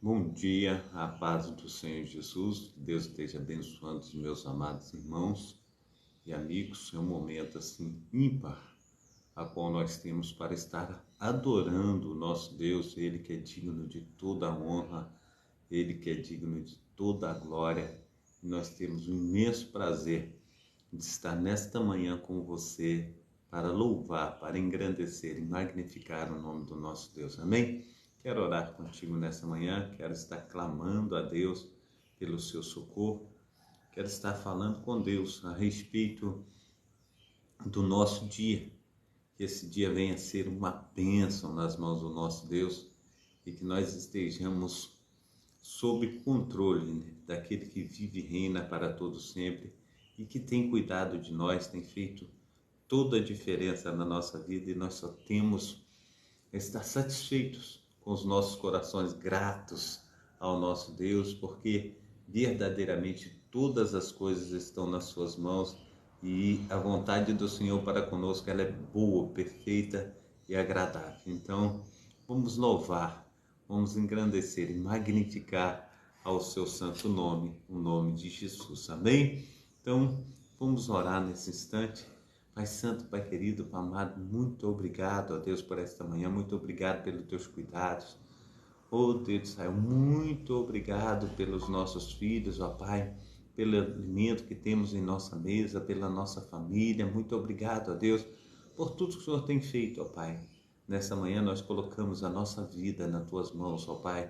Bom dia, a paz do Senhor Jesus, Deus esteja abençoando os meus amados irmãos e amigos. É um momento assim ímpar, a qual nós temos para estar adorando o nosso Deus, Ele que é digno de toda a honra, Ele que é digno de toda a glória. E nós temos um imenso prazer de estar nesta manhã com você para louvar, para engrandecer e magnificar o nome do nosso Deus. Amém? Quero orar contigo nessa manhã, quero estar clamando a Deus pelo seu socorro, quero estar falando com Deus a respeito do nosso dia, que esse dia venha a ser uma bênção nas mãos do nosso Deus e que nós estejamos sob controle daquele que vive e reina para todo sempre e que tem cuidado de nós, tem feito toda a diferença na nossa vida, e nós só temos a estar satisfeitos com os nossos corações gratos ao nosso Deus, porque verdadeiramente todas as coisas estão nas suas mãos e a vontade do Senhor para conosco ela é boa, perfeita e agradável. Então, vamos louvar, vamos engrandecer e magnificar ao seu santo nome, o nome de Jesus. Amém? Então, vamos orar nesse instante. Pai Santo, Pai querido, Pai amado, muito obrigado, ó Deus, por esta manhã, muito obrigado pelos teus cuidados. Oh Deus do céu, muito obrigado pelos nossos filhos, ó Pai, pelo alimento que temos em nossa mesa, pela nossa família. Muito obrigado, ó Deus, por tudo que o Senhor tem feito, ó Pai. Nessa manhã nós colocamos a nossa vida nas tuas mãos, ó Pai.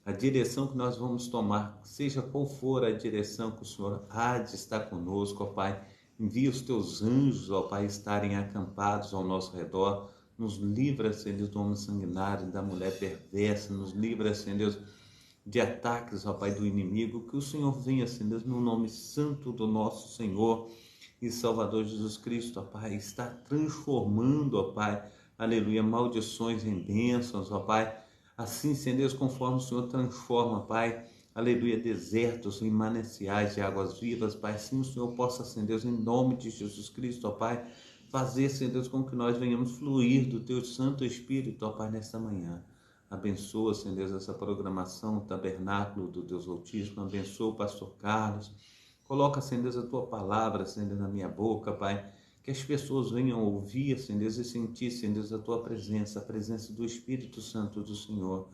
A direção que nós vamos tomar, seja qual for a direção que o Senhor há de estar conosco, ó Pai, envia os teus anjos, ó Pai, estarem acampados ao nosso redor. Nos livra, Senhor Deus, do homem sanguinário, da mulher perversa. Nos livra, Senhor Deus, de ataques, ó Pai, do inimigo. Que o Senhor venha, Senhor Deus, no nome santo do nosso Senhor e Salvador Jesus Cristo, ó Pai, está transformando, ó Pai, aleluia, maldições em bênçãos, ó Pai. Assim, Senhor Deus, conforme o Senhor transforma, Pai, aleluia, desertos em mananciais de águas vivas, Pai, assim o Senhor possa, Senhor Deus, em nome de Jesus Cristo, ó Pai, fazer, Senhor Deus, com que nós venhamos fluir do Teu Santo Espírito, ó Pai, nesta manhã. Abençoa, Senhor Deus, essa programação, o tabernáculo do Deus Altíssimo, abençoa o pastor Carlos, coloca, Senhor Deus, a Tua palavra, Senhor Deus, na minha boca, Pai, que as pessoas venham ouvir, Senhor Deus, e sentir, Senhor Deus, a Tua presença, a presença do Espírito Santo do Senhor.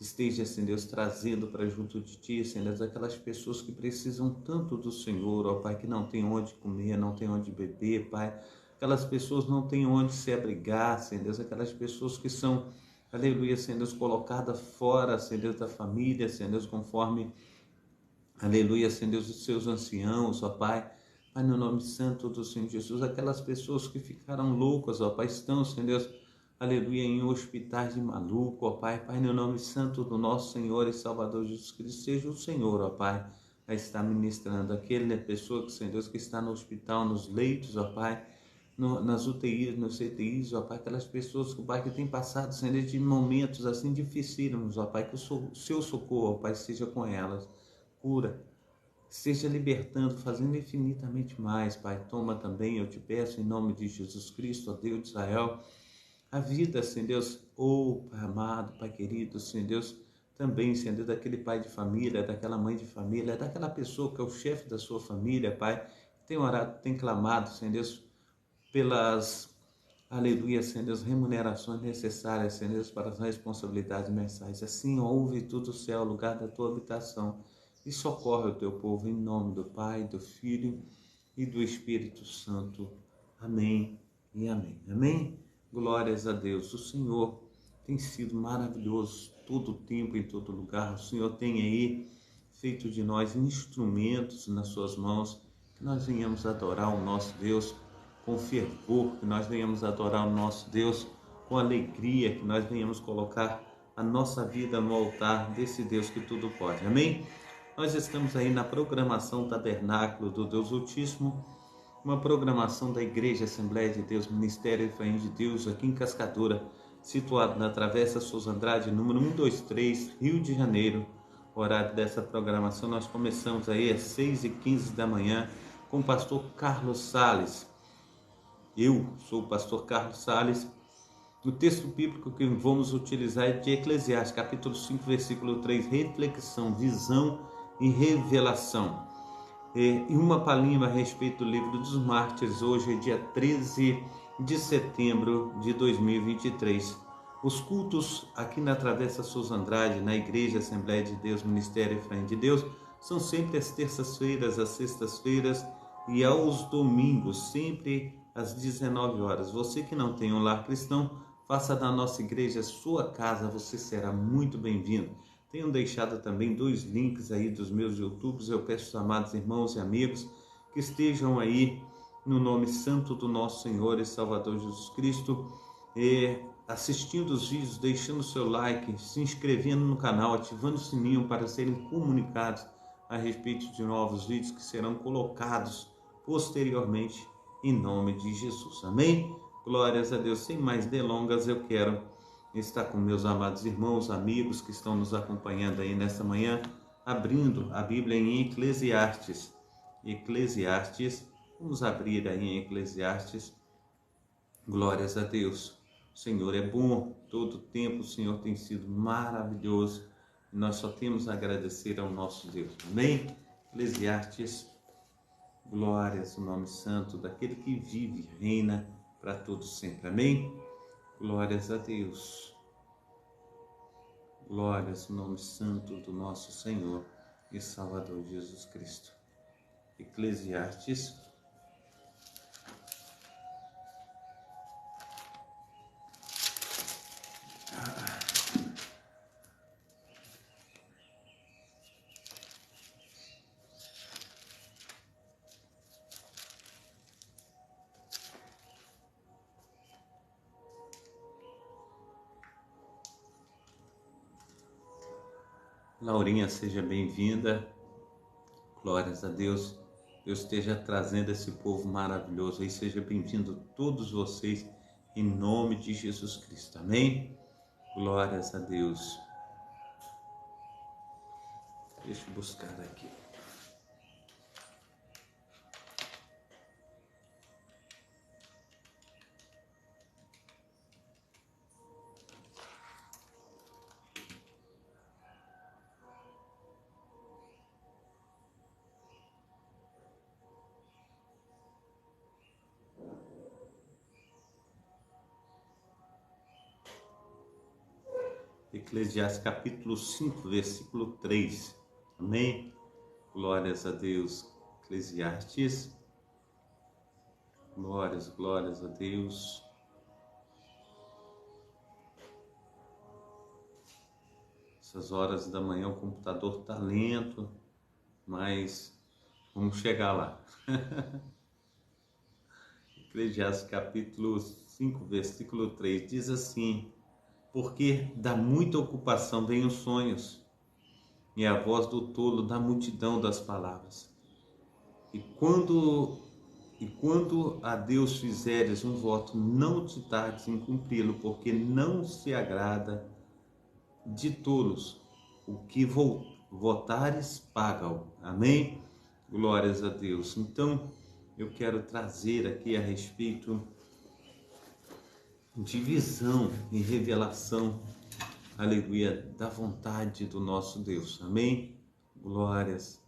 Esteja, Senhor Deus, trazendo para junto de Ti, Senhor Deus, aquelas pessoas que precisam tanto do Senhor, ó Pai, que não tem onde comer, não tem onde beber, Pai. Aquelas pessoas não têm onde se abrigar, Senhor Deus, aquelas pessoas que são, aleluia, Senhor Deus, colocadas fora, Senhor Deus, da família, Senhor Deus, conforme, aleluia, Senhor Deus, os seus anciãos, ó Pai. Pai, no nome santo do Senhor Jesus, aquelas pessoas que ficaram loucas, ó Pai, estão, Senhor Deus, aleluia, em hospitais de maluco, ó Pai. Pai, no nome santo do nosso Senhor e Salvador Jesus Cristo, seja o Senhor, ó Pai, a estar ministrando aquela pessoa, que, Senhor Deus, que está no hospital, nos leitos, ó Pai, nas UTIs, nos CTIs, ó Pai, aquelas pessoas, ó Pai, que têm passado, Senhor Deus, de momentos assim dificílimos, ó Pai, que o seu socorro, ó Pai, seja com elas, cura, seja libertando, fazendo infinitamente mais, Pai. Toma também, eu te peço, em nome de Jesus Cristo, ó Deus de Israel, a vida, Senhor Deus, Pai amado, Pai querido, Senhor Deus, também, Senhor Deus, daquele pai de família, daquela mãe de família, daquela pessoa que é o chefe da sua família, Pai, que tem orado, tem clamado, Senhor Deus, pelas, aleluia, Senhor Deus, remunerações necessárias, Senhor Deus, para as responsabilidades mensais. Assim, ouve tudo o céu, lugar da tua habitação, e socorre o teu povo, em nome do Pai, do Filho e do Espírito Santo. Amém e amém. Amém? Glórias a Deus. O Senhor tem sido maravilhoso todo o tempo, em todo lugar. O Senhor tem aí feito de nós instrumentos nas suas mãos, que nós venhamos adorar o nosso Deus com fervor, que nós venhamos adorar o nosso Deus com alegria, que nós venhamos colocar a nossa vida no altar desse Deus que tudo pode. Amém? Nós estamos aí na programação Tabernáculo do Deus Altíssimo, uma programação da Igreja Assembleia de Deus, Ministério Efraim de Deus, aqui em Cascadura, situado na Travessa Souza Andrade, número 123, Rio de Janeiro. O horário dessa programação nós começamos aí às 6h15 da manhã com o pastor Carlos Sales. Eu sou o pastor Carlos Sales O texto bíblico que vamos utilizar é de Eclesiastes, capítulo 5, versículo 3, reflexão, visão e revelação. E uma palhinha a respeito do livro dos mártires. Hoje é dia 13 de setembro de 2023. Os cultos aqui na Travessa Souza Andrade, na Igreja Assembleia de Deus, Ministério Efraim de Deus, são sempre às terças-feiras, às sextas-feiras e aos domingos, sempre às 19 horas. Você que não tem um lar cristão, faça da nossa igreja sua casa, você será muito bem-vindo. Tenho deixado também 2 links aí dos meus YouTubes. Eu peço, amados irmãos e amigos, que estejam aí no nome santo do nosso Senhor e Salvador Jesus Cristo, assistindo os vídeos, deixando o seu like, se inscrevendo no canal, ativando o sininho para serem comunicados a respeito de novos vídeos que serão colocados posteriormente em nome de Jesus. Amém? Glórias a Deus. Sem mais delongas, eu quero estar com meus amados irmãos, amigos que estão nos acompanhando aí nesta manhã, abrindo a Bíblia em Eclesiastes. Eclesiastes, vamos abrir aí em Eclesiastes. Glórias a Deus. O Senhor é bom, todo tempo o Senhor tem sido maravilhoso. E nós só temos a agradecer ao nosso Deus. Amém? Eclesiastes, glórias ao nome santo daquele que vive e reina para todos sempre. Amém? Glórias a Deus. Glórias ao nome santo do nosso Senhor e Salvador Jesus Cristo. Eclesiastes, Laurinha, seja bem-vinda. Glórias a Deus. Deus esteja trazendo esse povo maravilhoso aí. Seja bem-vindo todos vocês em nome de Jesus Cristo. Amém? Glórias a Deus. Deixa eu buscar aqui. Eclesiastes capítulo 5, versículo 3. Amém? Glórias a Deus. Eclesiastes. Glórias a Deus. Essas horas da manhã o computador está lento, mas vamos chegar lá. Eclesiastes capítulo 5, versículo 3 diz assim: porque da muita ocupação vêm os sonhos, e a voz do tolo da multidão das palavras. E quando a Deus fizeres um voto, não te tardes em cumpri-lo, porque não se agrada de tolos. O que votares, paga-o. Amém? Glórias a Deus. Então, eu quero trazer aqui a respeito de visão e revelação, aleluia, da vontade do nosso Deus. Amém? Glórias.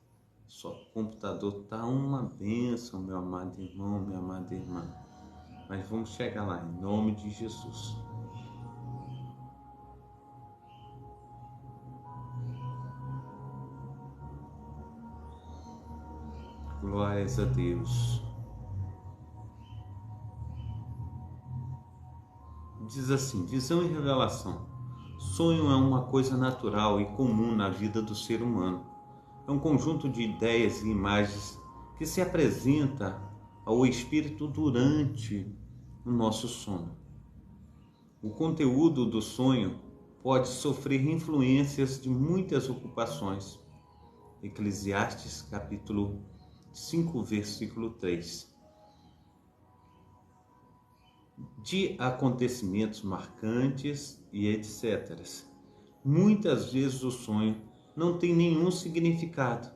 Só computador tá uma bênção, meu amado irmão, minha amada irmã. Mas vamos chegar lá, em nome de Jesus. Glórias a Deus. Diz assim: visão e revelação. Sonho é uma coisa natural e comum na vida do ser humano. É um conjunto de ideias e imagens que se apresenta ao espírito durante o nosso sono. O conteúdo do sonho pode sofrer influências de muitas ocupações. Eclesiastes capítulo 5, versículo 3. De acontecimentos marcantes e etc. Muitas vezes o sonho não tem nenhum significado.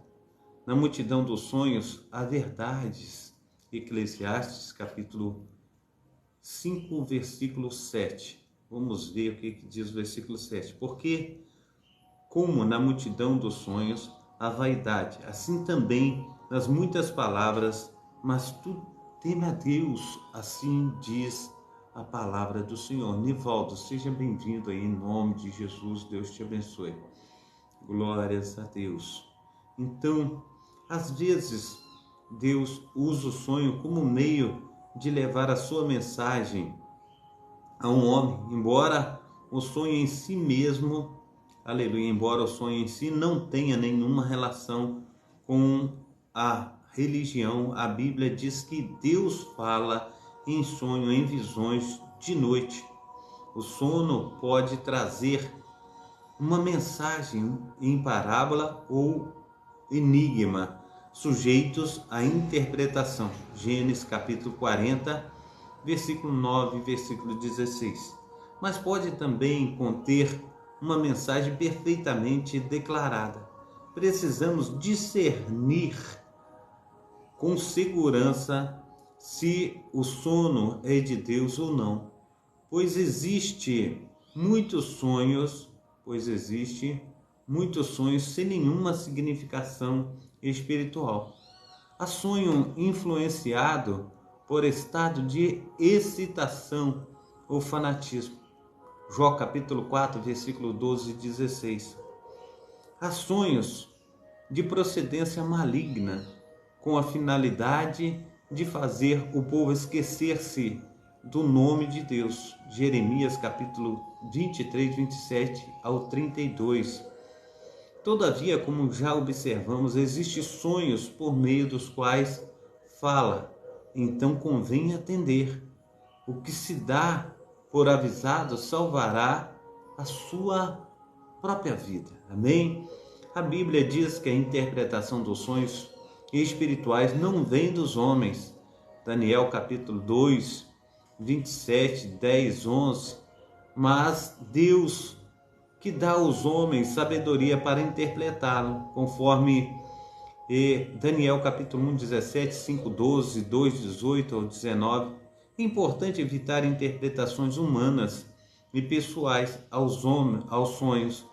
Na multidão dos sonhos há verdades. Eclesiastes capítulo 5, versículo 7. Vamos ver o que diz o versículo 7. Porque, como na multidão dos sonhos, a vaidade, assim também nas muitas palavras, mas tu teme a Deus, assim diz a palavra do Senhor. Nivaldo, seja bem-vindo aí, em nome de Jesus, Deus te abençoe. Glórias a Deus. Então, às vezes, Deus usa o sonho como meio de levar a sua mensagem a um homem, embora o sonho em si mesmo, aleluia, embora o sonho em si não tenha nenhuma relação com a religião, a Bíblia diz que Deus fala em sonho, em visões de noite. O sono pode trazer uma mensagem em parábola ou enigma, sujeitos à interpretação. Gênesis capítulo 40, versículo 9 e versículo 16. Mas pode também conter uma mensagem perfeitamente declarada. Precisamos discernir com segurança se o sono é de Deus ou não, pois existe muitos sonhos sem nenhuma significação espiritual. Há sonho influenciado por estado de excitação ou fanatismo. Jó capítulo 4, versículo 12 e 16. Há sonhos de procedência maligna, com a finalidade de fazer o povo esquecer-se do nome de Deus. Jeremias capítulo 23, 27 ao 32. Todavia, como já observamos, existem sonhos por meio dos quais fala, então convém atender. O que se dá por avisado salvará a sua própria vida. Amém? A Bíblia diz que a interpretação dos sonhos espirituais não vem dos homens. Daniel capítulo 2, 27, 10, 11. Mas Deus que dá aos homens sabedoria para interpretá-lo, conforme Daniel capítulo 1, 17, 5, 12, 2, 18 ao 19. É importante evitar interpretações humanas e pessoais aos sonhos,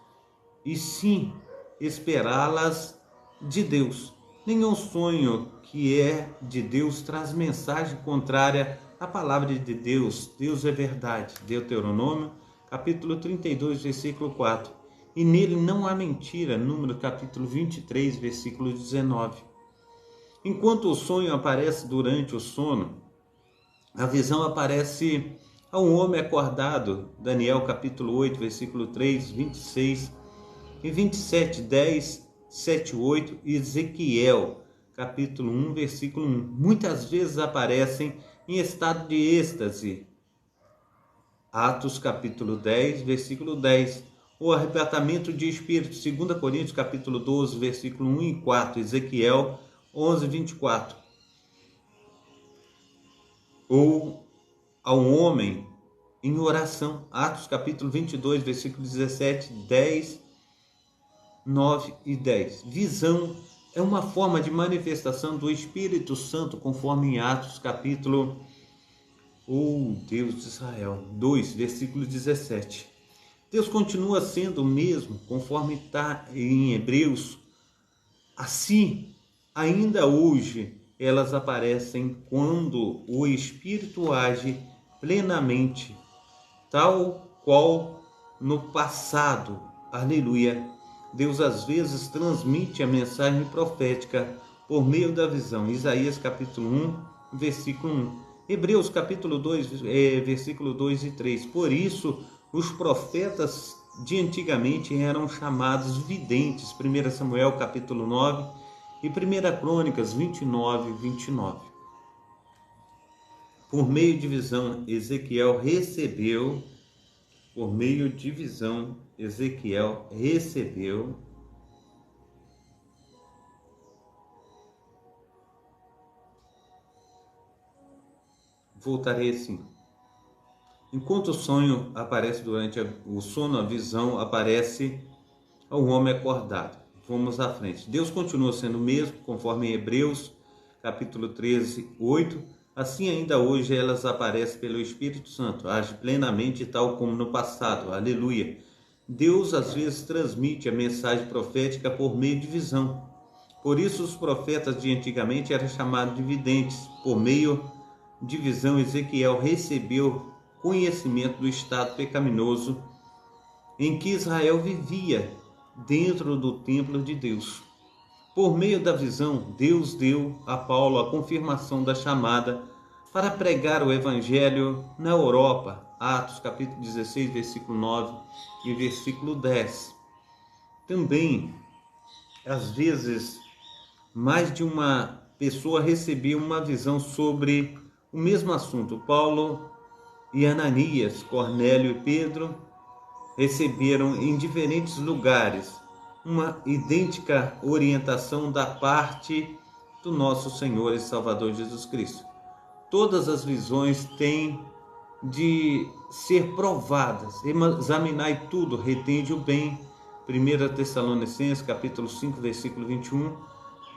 e sim esperá-las de Deus. Nenhum sonho que é de Deus traz mensagem contrária à palavra de Deus. Deus é verdade. Deuteronômio capítulo 32, versículo 4. E nele não há mentira. Número capítulo 23, versículo 19. Enquanto o sonho aparece durante o sono, a visão aparece a um homem acordado. Daniel capítulo 8, versículo 3, 26 e 27, 10, 7, 8. E Ezequiel capítulo 1, versículo 1. Muitas vezes aparecem em estado de êxtase. Atos capítulo 10, versículo 10. O arrebatamento de espírito, 2 Coríntios capítulo 12, versículo 1 e 4. Ezequiel 11, 24. Ou ao homem em oração. Atos capítulo 22, versículo 17, 10, 9 e 10. Visão é uma forma de manifestação do Espírito Santo, conforme em Atos capítulo Deus de Israel 2, versículo 17. Deus continua sendo o mesmo, conforme está em Hebreus. Assim, ainda hoje, elas aparecem quando o Espírito age plenamente, tal qual no passado. Aleluia. Deus às vezes transmite a mensagem profética por meio da visão. Isaías capítulo 1, versículo 1. Hebreus capítulo 2, versículo 2 e 3. Por isso, os profetas de antigamente eram chamados videntes. 1 Samuel capítulo 9 e 1 Crônicas 29 e 29. Por meio de visão, Ezequiel recebeu voltarei assim. Enquanto o sonho aparece durante o sono, a visão aparece ao homem acordado. Vamos à frente. Deus continua sendo o mesmo, conforme em Hebreus, capítulo 13, 8. Assim ainda hoje elas aparecem pelo Espírito Santo, age plenamente tal como no passado. Aleluia. Deus às vezes transmite a mensagem profética por meio de visão. Por isso os profetas de antigamente eram chamados de videntes. Por meio de visão, Ezequiel recebeu conhecimento do estado pecaminoso em que Israel vivia dentro do templo de Deus. Por meio da visão, Deus deu a Paulo a confirmação da chamada para pregar o Evangelho na Europa. Atos capítulo 16, versículo 9 e versículo 10. Também, às vezes, mais de uma pessoa recebia uma visão sobre o mesmo assunto. Paulo e Ananias, Cornélio e Pedro receberam em diferentes lugares uma idêntica orientação da parte do nosso Senhor e Salvador Jesus Cristo. Todas as visões têm de ser provadas, examinai tudo, retende o bem. 1 Tessalonicenses, capítulo 5, versículo 21.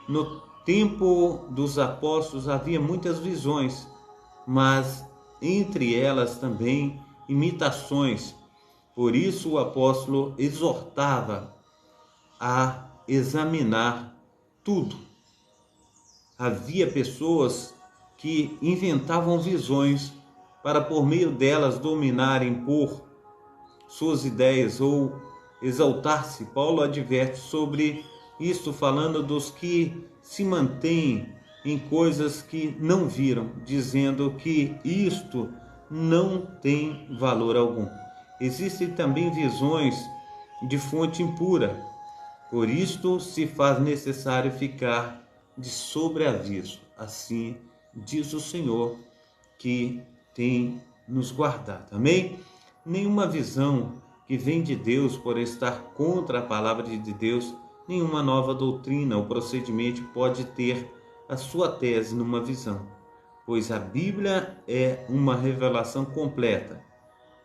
No tempo dos apóstolos havia muitas visões, mas entre elas também imitações. Por isso o apóstolo exortava a examinar tudo. Havia pessoas que inventavam visões para por meio delas dominarem por suas ideias ou exaltar-se. Paulo adverte sobre isto, falando dos que se mantêm em coisas que não viram, dizendo que isto não tem valor algum. Existem também visões de fonte impura, por isto se faz necessário ficar de sobreaviso. Assim diz o Senhor que tem nos guardado. Amém? Nenhuma visão que vem de Deus por estar contra a palavra de Deus, nenhuma nova doutrina ou procedimento pode ter a sua tese numa visão, pois a Bíblia é uma revelação completa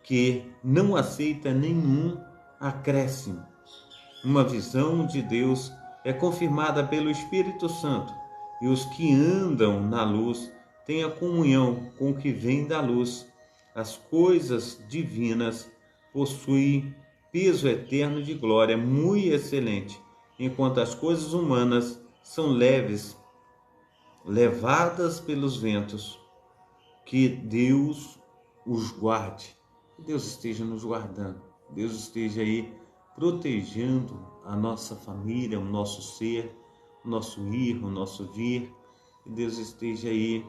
que não aceita nenhum acréscimo. Uma visão de Deus é confirmada pelo Espírito Santo, e os que andam na luz têm a comunhão com o que vem da luz. As coisas divinas possuem peso eterno de glória muito excelente, enquanto as coisas humanas são leves, levadas pelos ventos. Que Deus os guarde. Que Deus esteja nos guardando. Deus esteja aí protegendo a nossa família, o nosso ser, o nosso ir, o nosso vir. Que Deus esteja aí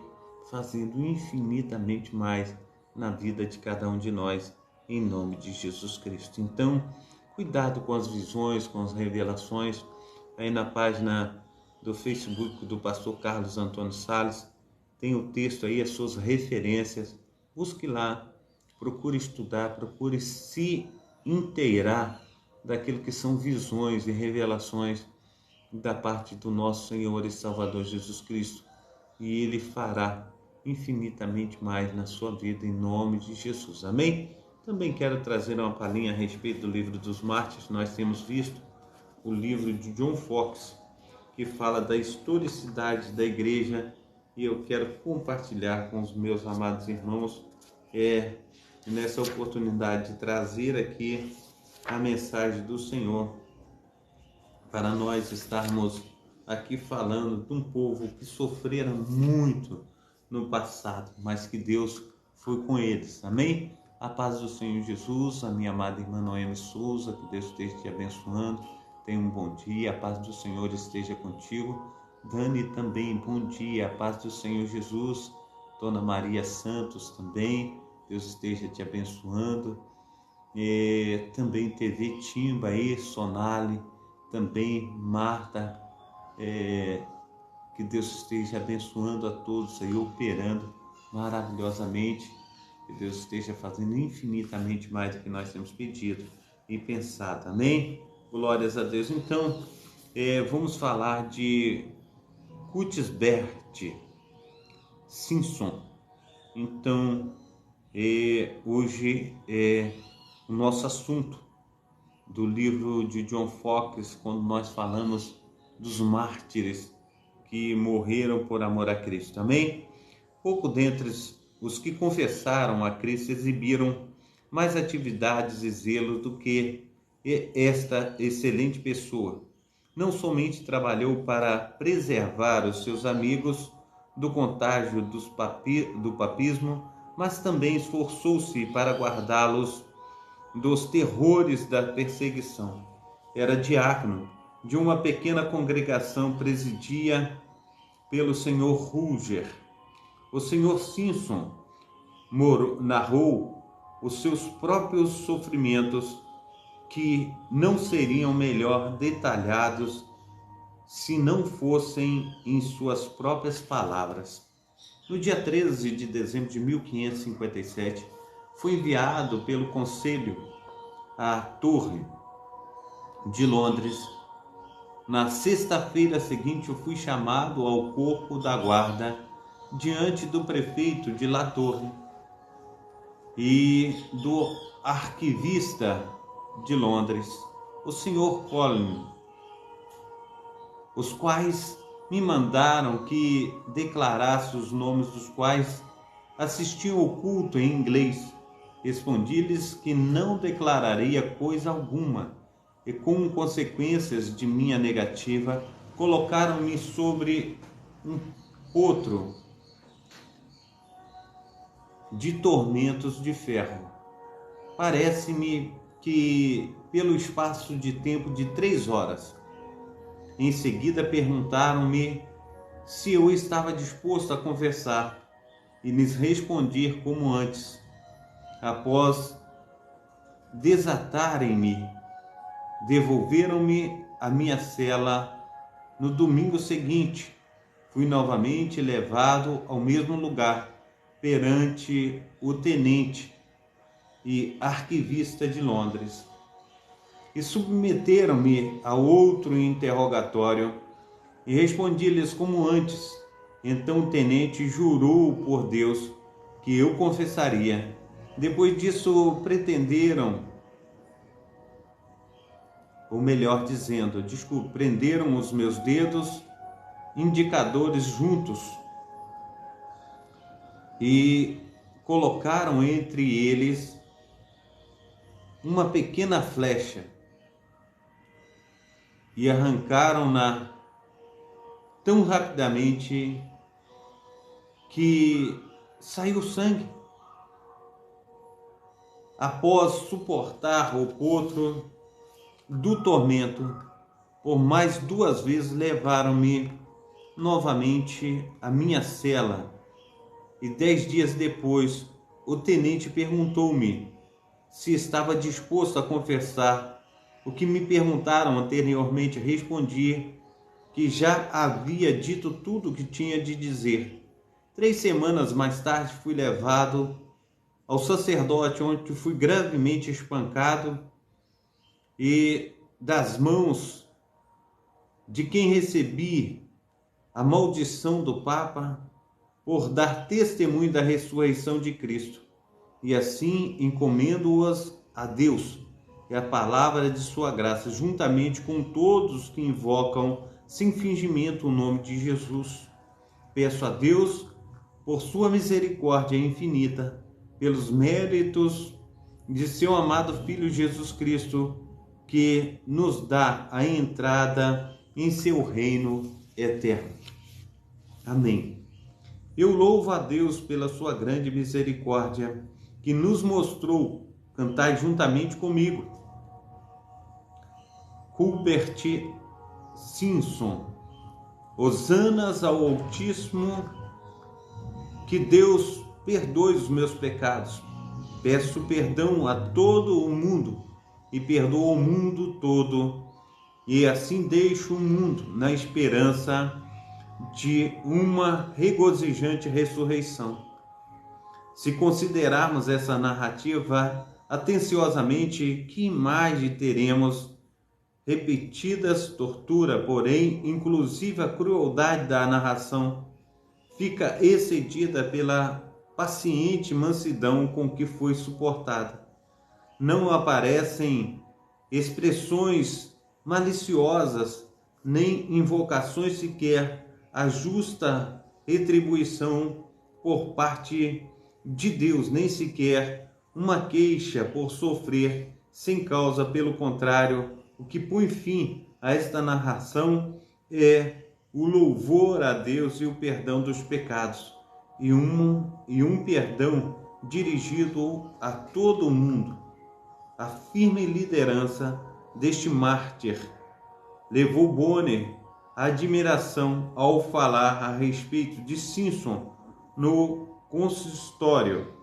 fazendo infinitamente mais na vida de cada um de nós, em nome de Jesus Cristo. Então, cuidado com as visões, com as revelações. Aí na página do Facebook do pastor Carlos Antônio Salles, tem o texto aí, as suas referências. Busque lá, procure estudar, procure se inteirar daquilo que são visões e revelações da parte do nosso Senhor e Salvador Jesus Cristo. E Ele fará infinitamente mais na sua vida, em nome de Jesus. Amém? Também quero trazer uma palhinha a respeito do livro dos Mártires. Nós temos visto o livro de John Fox, que fala da historicidade da igreja, e eu quero compartilhar com os meus amados irmãos nessa oportunidade de trazer aqui a mensagem do Senhor para nós estarmos aqui falando de um povo que sofrera muito no passado, mas que Deus foi com eles. Amém? A paz do Senhor Jesus, a minha amada irmã Noemi Souza, que Deus esteja te abençoando. Tenha um bom dia, a paz do Senhor esteja contigo. Dani também, bom dia, a paz do Senhor Jesus. Dona Maria Santos também, Deus esteja te abençoando. Também TV Timba aí, Sonali, também Marta, que Deus esteja abençoando a todos aí, operando maravilhosamente, que Deus esteja fazendo infinitamente mais do que nós temos pedido e pensado, amém? Glórias a Deus. Então, vamos falar de Cuthbert Simpson. Então, hoje é o nosso assunto do livro de John Fox, quando nós falamos dos mártires que morreram por amor a Cristo, amém? Pouco dentre os que confessaram a Cristo exibiram mais atividades e zelo do que esta excelente pessoa. Não somente trabalhou para preservar os seus amigos do contágio do papismo, mas também esforçou-se para guardá-los dos terrores da perseguição. Era diácono de uma pequena congregação presidida pelo Sr. Ruger. O Sr. Simpson narrou os seus próprios sofrimentos, que não seriam melhor detalhados se não fossem em suas próprias palavras. No dia 13 de dezembro de 1557, foi enviado pelo Conselho à Torre de Londres. Na sexta-feira seguinte, eu fui chamado ao corpo da guarda diante do prefeito de La Torre e do arquivista de Londres, o Sr. Colin, os quais me mandaram que declarasse os nomes dos quais assistiam ao culto em inglês. Respondi-lhes que não declararia coisa alguma, e como consequências de minha negativa, colocaram-me sobre um potro de tormentos de ferro. Parece-me que pelo espaço de tempo de 3 horas. Em seguida perguntaram-me se eu estava disposto a confessar, e lhes respondi como antes. Após desatarem-me, devolveram-me a minha cela. No domingo seguinte, fui novamente levado ao mesmo lugar, perante o tenente e arquivista de Londres, e submeteram-me a outro interrogatório, e respondi-lhes como antes. Então o tenente jurou por Deus que eu confessaria. Depois disso prenderam os meus dedos indicadores juntos e colocaram entre eles uma pequena flecha e arrancaram-na tão rapidamente que saiu sangue. Após suportar o potro do tormento, por mais 2 vezes levaram-me novamente à minha cela, e 10 dias depois o tenente perguntou-me se estava disposto a confessar o que me perguntaram anteriormente. Respondi que já havia dito tudo o que tinha de dizer. 3 semanas mais tarde fui levado ao sacerdote, onde fui gravemente espancado, e das mãos de quem recebi a maldição do Papa por dar testemunho da ressurreição de Cristo. E assim encomendo-os a Deus e a palavra de sua graça, juntamente com todos que invocam sem fingimento o nome de Jesus. Peço a Deus, por sua misericórdia infinita, pelos méritos de seu amado Filho Jesus Cristo, que nos dá a entrada em seu reino eterno. Amém. Eu louvo a Deus pela sua grande misericórdia, que nos mostrou. Cantai juntamente comigo. Hubert Simpson. Hosanas ao Altíssimo. Que Deus perdoe os meus pecados. Peço perdão a todo o mundo e perdoo o mundo todo, e assim deixo o mundo na esperança de uma regozijante ressurreição. Se considerarmos essa narrativa atenciosamente, que imagem teremos? Repetidas tortura, porém, inclusive a crueldade da narração fica excedida pela paciente mansidão com que foi suportada. Não aparecem expressões maliciosas, nem invocações sequer à justa retribuição por parte de Deus, nem sequer uma queixa por sofrer sem causa. Pelo contrário, o que põe fim a esta narração é o louvor a Deus e o perdão dos pecados, e um perdão dirigido a todo o mundo. A firme liderança deste mártir levou Bonner à admiração ao falar a respeito de Simpson no consistório.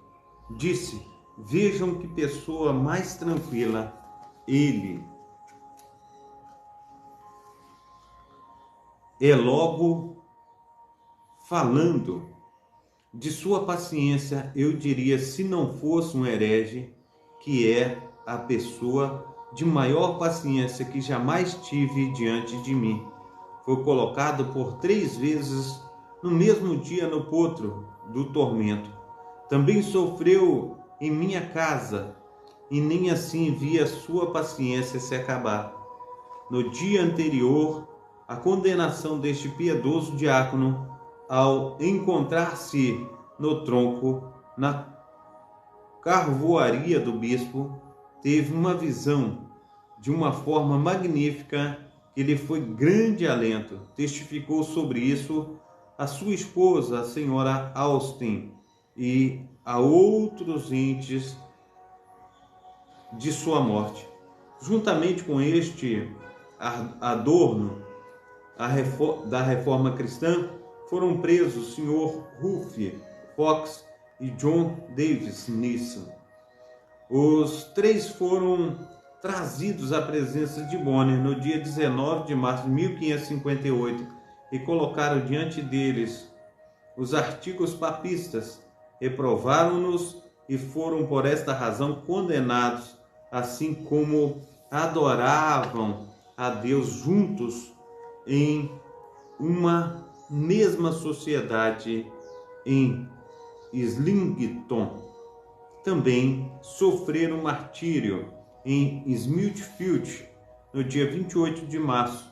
Disse: vejam que pessoa mais tranquila. Ele é logo falando de sua paciência, eu diria, se não fosse um herege, que é a pessoa de maior paciência que jamais tive diante de mim. Foi colocado por 3 vezes no mesmo dia no potro do tormento. Também sofreu em minha casa, e nem assim via sua paciência se acabar. No dia anterior, a condenação deste piedoso diácono, ao encontrar-se no tronco, na carvoaria do bispo, teve uma visão de uma forma magnífica que lhe foi grande alento. Testificou sobre isso a sua esposa, a senhora Austin, e a outros entes de sua morte. Juntamente com este adorno da reforma cristã, foram presos o Sr. Ruff Fox e John Davis Nissen. Os 3 foram trazidos à presença de Bonner no dia 19 de março de 1558 e colocaram diante deles os artigos papistas, reprovaram-nos e foram por esta razão condenados, assim como adoravam a Deus juntos em uma mesma sociedade em Islington. Também sofreram martírio em Smithfield no dia 28 de março.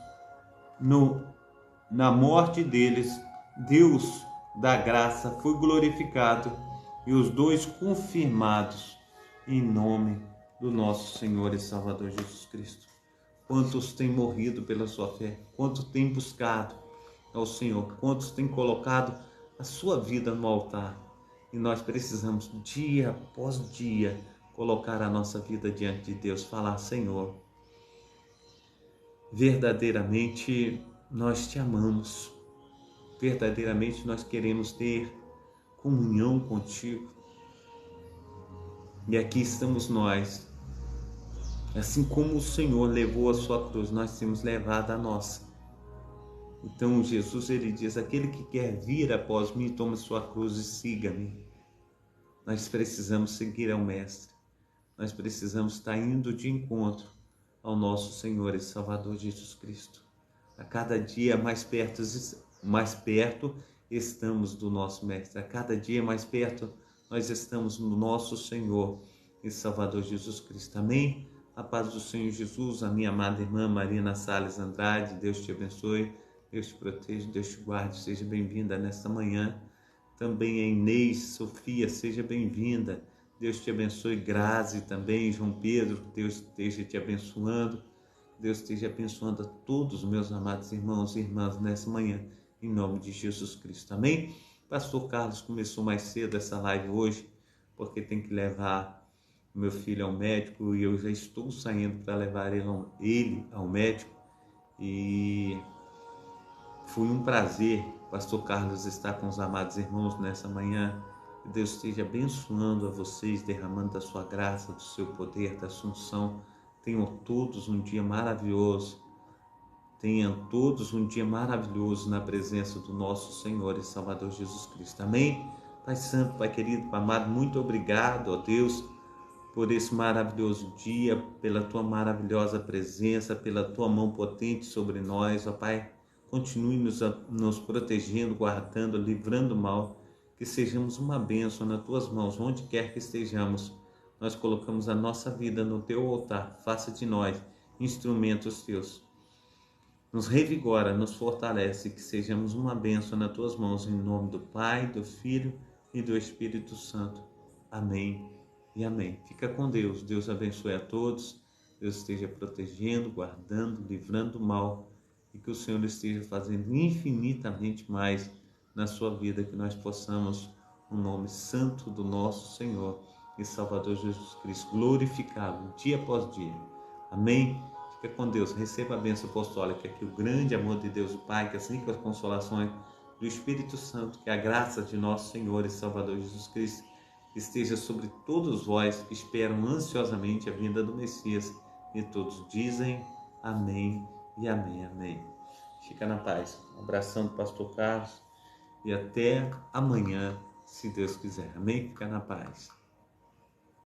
Na morte deles, Deus da graça foi glorificado e os 2 confirmados em nome do nosso Senhor e Salvador Jesus Cristo. Quantos têm morrido pela sua fé? Quantos têm buscado ao Senhor? Quantos têm colocado a sua vida no altar? E nós precisamos, dia após dia, colocar a nossa vida diante de Deus, falar: Senhor, verdadeiramente nós te amamos, verdadeiramente nós queremos ter comunhão contigo. E aqui estamos nós. Assim como o Senhor levou a sua cruz, nós temos levado a nossa. Então Jesus, ele diz: aquele que quer vir após mim, tome sua cruz e siga-me. Nós precisamos seguir ao Mestre. Nós precisamos estar indo de encontro ao nosso Senhor e Salvador Jesus Cristo. A cada dia mais perto estamos do nosso Mestre. A cada dia mais perto nós estamos do nosso Senhor e Salvador Jesus Cristo. Amém? A paz do Senhor Jesus, a minha amada irmã Marina Salles Andrade, Deus te abençoe, Deus te proteja, Deus te guarde, seja bem-vinda nesta manhã. Também a Inês Sofia, seja bem-vinda, Deus te abençoe. Grazi também, João Pedro, Deus esteja te abençoando, Deus esteja abençoando a todos os meus amados irmãos e irmãs nessa manhã, em nome de Jesus Cristo, amém? Pastor Carlos começou mais cedo essa live hoje, porque tem que levar meu filho ao médico e eu já estou saindo para levar ele ao médico, e foi um prazer, Pastor Carlos, estar com os amados irmãos nessa manhã. Que Deus esteja abençoando a vocês, derramando da sua graça, do seu poder, da sua unção. Tenham todos um dia maravilhoso. Tenham todos um dia maravilhoso na presença do nosso Senhor e Salvador Jesus Cristo. Amém? Pai Santo, Pai querido, Pai amado, muito obrigado, ó Deus, por esse maravilhoso dia, pela tua maravilhosa presença, pela tua mão potente sobre nós, ó Pai. Continue nos protegendo, guardando, livrando do mal, que sejamos uma bênção nas tuas mãos, onde quer que estejamos. Nós colocamos a nossa vida no teu altar, faça de nós instrumentos teus. Nos revigora, nos fortalece, que sejamos uma bênção nas tuas mãos, em nome do Pai, do Filho e do Espírito Santo. Amém e amém. Fica com Deus. Deus abençoe a todos. Deus esteja protegendo, guardando, livrando do mal e que o Senhor esteja fazendo infinitamente mais na sua vida, que nós possamos, no nome santo do nosso Senhor e Salvador Jesus Cristo, glorificá-lo dia após dia. Amém? Fica com Deus. Receba a bênção apostólica, que o grande amor de Deus, o Pai, que as ricas consolações do Espírito Santo, que a graça de nosso Senhor e Salvador Jesus Cristo esteja sobre todos vós que esperam ansiosamente a vinda do Messias. E todos dizem amém e amém, amém. Fica na paz. Um abração do pastor Carlos e até amanhã, se Deus quiser. Amém? Fica na paz.